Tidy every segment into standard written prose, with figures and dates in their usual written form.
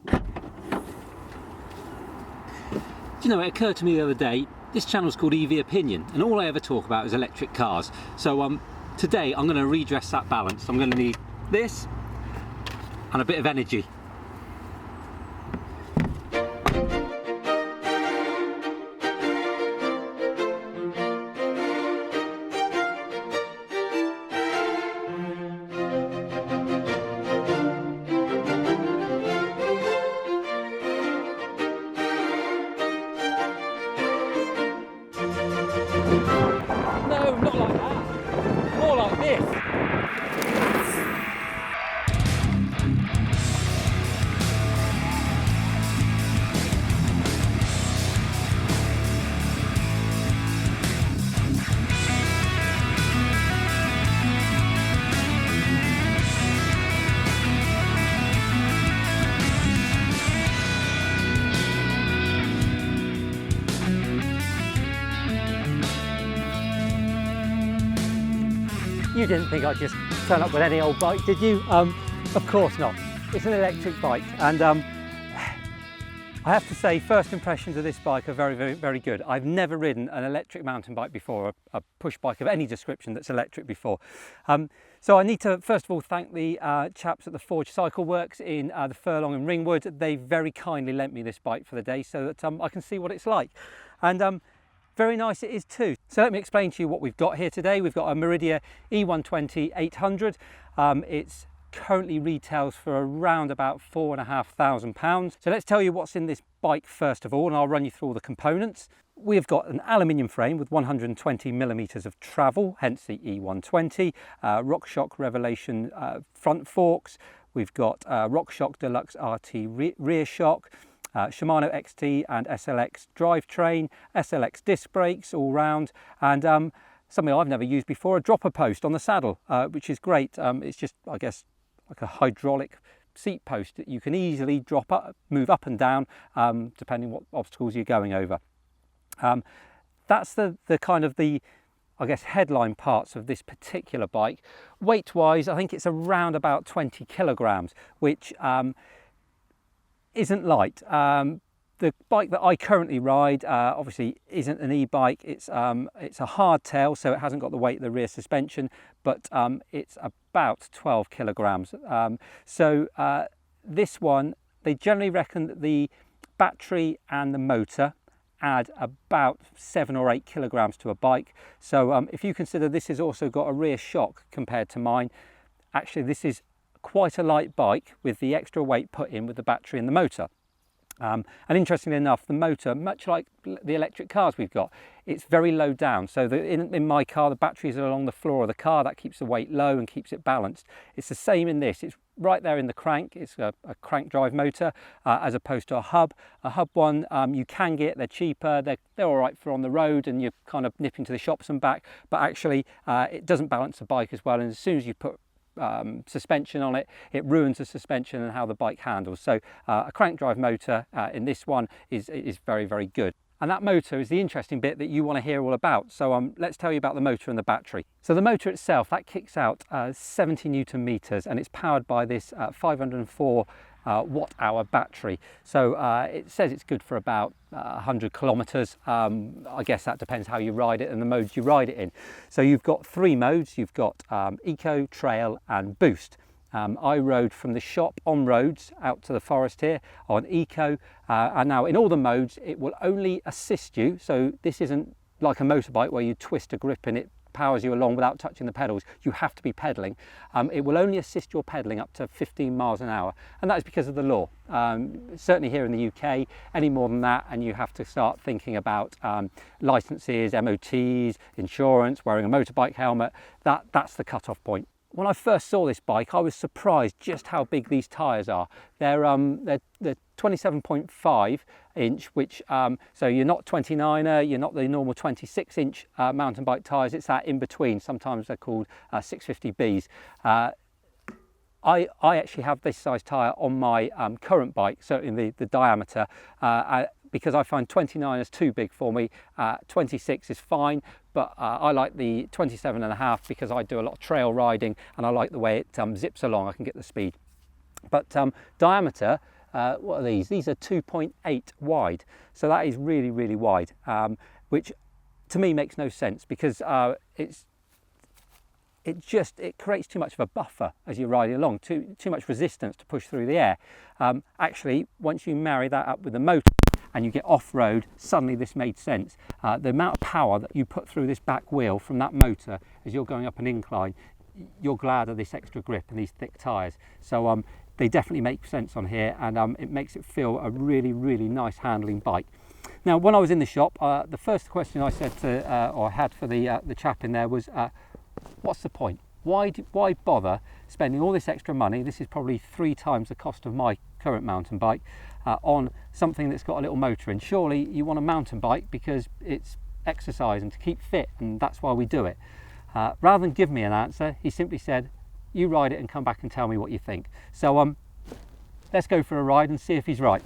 Do you know, it occurred to me the other day, this channel's called EV Opinion, and all I ever talk about is electric cars. So today I'm going to redress that balance. I'm going to need this and a bit of energy. No, not like that. More like this. You didn't think I'd just turn up with any old bike, did you? Of course not. It's an electric bike, and I have to say, first impressions of this bike are very good. I've never ridden an electric mountain bike before, a push bike of any description that's electric before. So I need to first of all thank the chaps at the Forge Cycleworks in the Furlong in Ringwood. They very kindly lent me this bike for the day so that I can see what it's like. And very nice it is too. So let me explain to you what we've got here today. We've got a Merida e-120 800. It's currently retails for around about £4,500. So let's tell you what's in this bike first of all, and I'll run you through all the components. We've got an aluminium frame with 120mm of travel, hence the e-120, RockShox Revelation front forks. We've got RockShox Deluxe RT rear shock, Shimano XT and SLX drivetrain, SLX disc brakes all round, and something I've never used before, a dropper post on the saddle, which is great. It's just, I guess, like a hydraulic seat post that you can easily drop up, move up and down, depending what obstacles you're going over. That's the kind of the, I guess, headline parts of this particular bike. Weight wise, I think it's around about 20 kilograms, which isn't light. The bike that I currently ride obviously isn't an e-bike. It's a hardtail, so it hasn't got the weight of the rear suspension, but it's about 12 kilograms. This one, they generally reckon that the battery and the motor add about 7 or 8 kilograms to a bike. So if you consider this has also got a rear shock compared to mine, actually this is quite a light bike with the extra weight put in with the battery and the motor. And interestingly enough, the motor, much like the electric cars we've got, it's very low down. So in my car, the batteries are along the floor of the car. That keeps the weight low and keeps it balanced. It's the same in this. It's right there in the crank. It's a crank drive motor as opposed to a hub. A hub one, you can get, they're cheaper. They're all right for on the road and you're kind of nipping to the shops and back. But actually, it doesn't balance the bike as well. And as soon as you put suspension on it, it ruins the suspension and how the bike handles. So a crank drive motor in this one is very good. And that motor is the interesting bit that you want to hear all about. So let's tell you about the motor and the battery. So the motor itself, that kicks out 70 Newton meters, and it's powered by this 504 watt-hour battery. So it says it's good for about 100 kilometers. I guess that depends how you ride it and the modes you ride it in. So you've got 3 modes. You've got Eco, Trail and Boost. I rode from the shop on roads out to the forest here on Eco, and now in all the modes it will only assist you. So this isn't like a motorbike where you twist a grip and it powers you along without touching the pedals. You have to be pedaling. It will only assist your pedaling up to 15 miles an hour, and that is because of the law. Certainly here in the UK, any more than that and you have to start thinking about licenses, MOTs, insurance, wearing a motorbike helmet. That's the cut-off point. When I first saw this bike, I was surprised just how big these tyres are. They're 27.5 inch, which so you're not 29er, you're not the normal 26 inch mountain bike tyres. It's that in between. Sometimes they're called 650Bs. I actually have this size tyre on my current bike, certainly the diameter, because I find 29 is too big for me. 26 is fine, but I like the 27.5 because I do a lot of trail riding and I like the way it zips along. I can get the speed. But diameter, what are these? These are 2.8 wide. So that is really, really wide, which to me makes no sense, because it creates too much of a buffer as you're riding along, too much resistance to push through the air. Actually, once you marry that up with the motor and you get off-road, suddenly this made sense. The amount of power that you put through this back wheel from that motor as you're going up an incline, you're glad of this extra grip and these thick tyres. So they definitely make sense on here, and it makes it feel a really, really nice handling bike. Now, when I was in the shop, the first question I said to, or I had for the chap in there was, what's the point? Why bother spending all this extra money? This is probably 3 times the cost of my current mountain bike, on something that's got a little motor in. Surely you want a mountain bike because it's exercise and to keep fit, and that's why we do it. Rather than give me an answer, he simply said, you ride it and come back and tell me what you think. So let's go for a ride and see if he's right.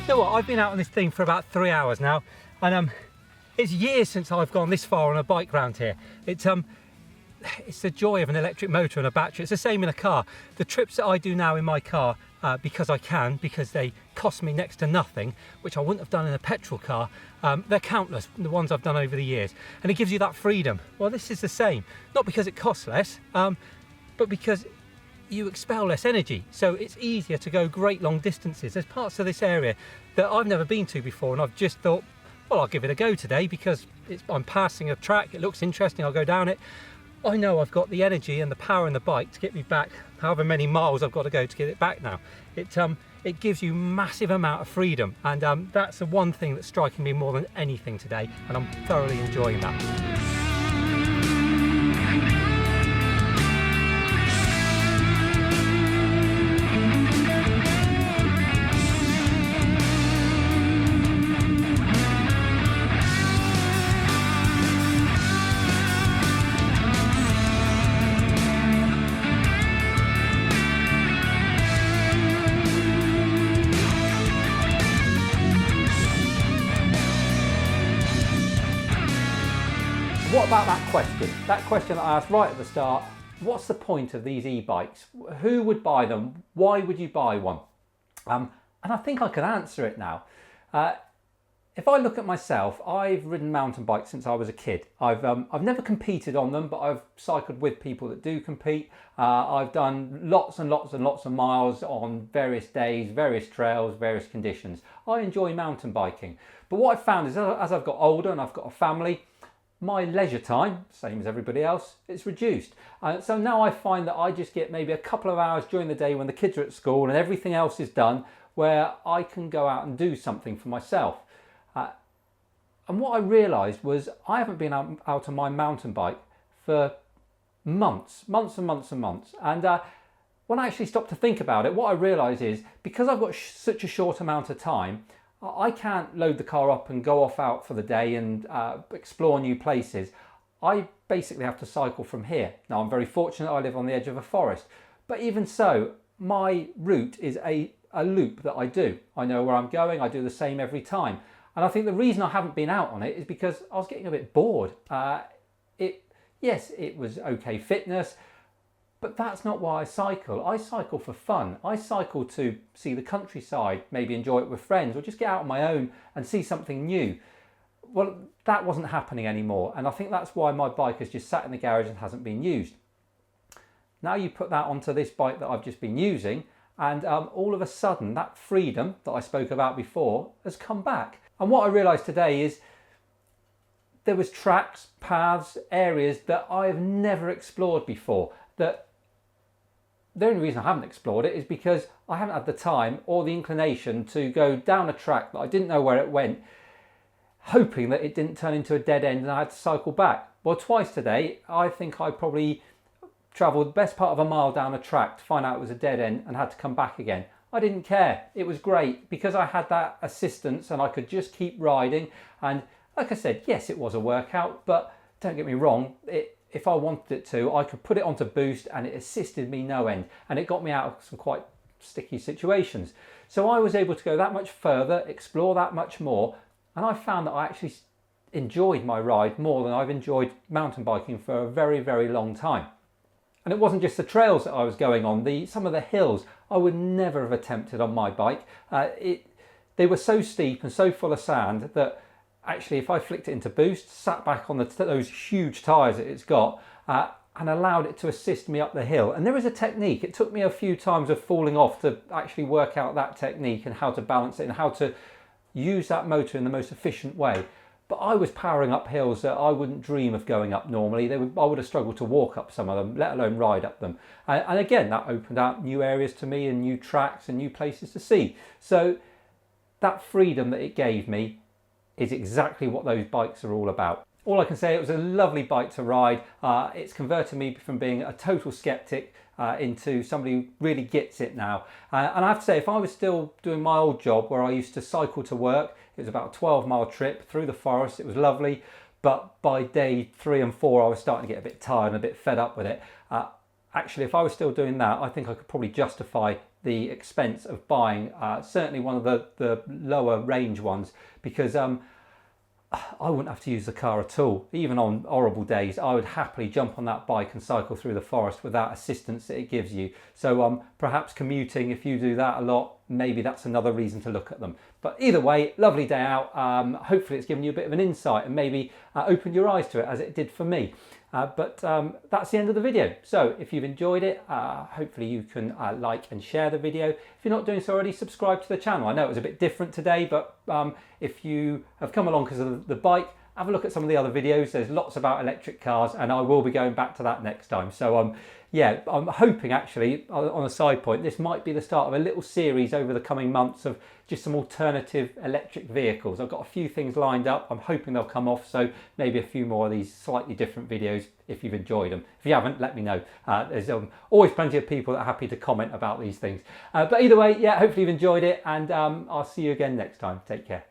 You know what, I've been out on this thing for about 3 hours now, and it's years since I've gone this far on a bike round here. It's the joy of an electric motor and a battery. It's the same in a car. The trips that I do now in my car, because I can, because they cost me next to nothing, which I wouldn't have done in a petrol car, they're countless, the ones I've done over the years, and it gives you that freedom. Well, this is the same, not because it costs less, but because you expel less energy, so it's easier to go great long distances. There's parts of this area that I've never been to before, and I've just thought, well, I'll give it a go today because I'm passing a track, it looks interesting, I'll go down it. I know I've got the energy and the power in the bike to get me back however many miles I've got to go to get it back now. It gives you massive amount of freedom, and that's the one thing that's striking me more than anything today, and I'm thoroughly enjoying that. What about that question? That question that I asked right at the start, what's the point of these e-bikes? Who would buy them? Why would you buy one? And I think I can answer it now. If I look at myself, I've ridden mountain bikes since I was a kid. I've never competed on them, but I've cycled with people that do compete. I've done lots and lots and lots of miles on various days, various trails, various conditions. I enjoy mountain biking. But what I've found is as I've got older and I've got a family, my leisure time, same as everybody else, it's reduced. So now I find that I just get maybe a couple of hours during the day when the kids are at school and everything else is done, where I can go out and do something for myself. And what I realised was I haven't been out on my mountain bike for months and months and months. And when I actually stopped to think about it, what I realised is because I've got such a short amount of time, I can't load the car up and go off out for the day and explore new places. I basically have to cycle from here. Now, I'm very fortunate I live on the edge of a forest, but even so, my route is a loop that I do. I know where I'm going, I do the same every time. And I think the reason I haven't been out on it is because I was getting a bit bored. Yes, it was okay fitness, but that's not why I cycle. I cycle for fun. I cycle to see the countryside, maybe enjoy it with friends, or just get out on my own and see something new. Well, that wasn't happening anymore. And I think that's why my bike has just sat in the garage and hasn't been used. Now you put that onto this bike that I've just been using, and all of a sudden that freedom that I spoke about before has come back. And what I realised today is there was tracks, paths, areas that I've never explored before. That the only reason I haven't explored it is because I haven't had the time or the inclination to go down a track that I didn't know where it went, hoping that it didn't turn into a dead end and I had to cycle back. Well, twice today, I think I probably travelled the best part of a mile down a track to find out it was a dead end and had to come back again. I didn't care. It was great because I had that assistance and I could just keep riding. And like I said, yes, it was a workout, but don't get me wrong, if I wanted it to, I could put it onto boost and it assisted me no end. And it got me out of some quite sticky situations. So I was able to go that much further, explore that much more. And I found that I actually enjoyed my ride more than I've enjoyed mountain biking for a very, very long time. And it wasn't just the trails that I was going on, some of the hills I would never have attempted on my bike. They were so steep and so full of sand that actually if I flicked it into boost, sat back on those huge tyres that it's got and allowed it to assist me up the hill. And there is a technique. It took me a few times of falling off to actually work out that technique and how to balance it and how to use that motor in the most efficient way. But I was powering up hills that I wouldn't dream of going up normally. I would have struggled to walk up some of them, let alone ride up them. And again, that opened out new areas to me and new tracks and new places to see. So that freedom that it gave me is exactly what those bikes are all about. All I can say, it was a lovely bike to ride. It's converted me from being a total skeptic into somebody who really gets it now. And I have to say, if I was still doing my old job where I used to cycle to work, it was about a 12-mile trip through the forest. It was lovely. But by day 3 and 4, I was starting to get a bit tired and a bit fed up with it. Actually, if I was still doing that, I think I could probably justify the expense of buying certainly one of the lower range ones, because I wouldn't have to use the car at all. Even on horrible days, I would happily jump on that bike and cycle through the forest with that assistance that it gives you. So perhaps commuting, if you do that a lot, maybe that's another reason to look at them. But either way, lovely day out. Hopefully it's given you a bit of an insight and maybe opened your eyes to it as it did for me. But that's the end of the video. So if you've enjoyed it, hopefully you can like and share the video. If you're not doing so already, subscribe to the channel. I know it was a bit different today, but if you have come along because of the bike, have a look at some of the other videos. There's lots about electric cars and I will be going back to that next time. So yeah, I'm hoping actually, on a side point, this might be the start of a little series over the coming months of just some alternative electric vehicles. I've got a few things lined up. I'm hoping they'll come off, so maybe a few more of these slightly different videos if you've enjoyed them. If you haven't, let me know. There's always plenty of people that are happy to comment about these things. But either way, yeah, hopefully you've enjoyed it, and I'll see you again next time. Take care.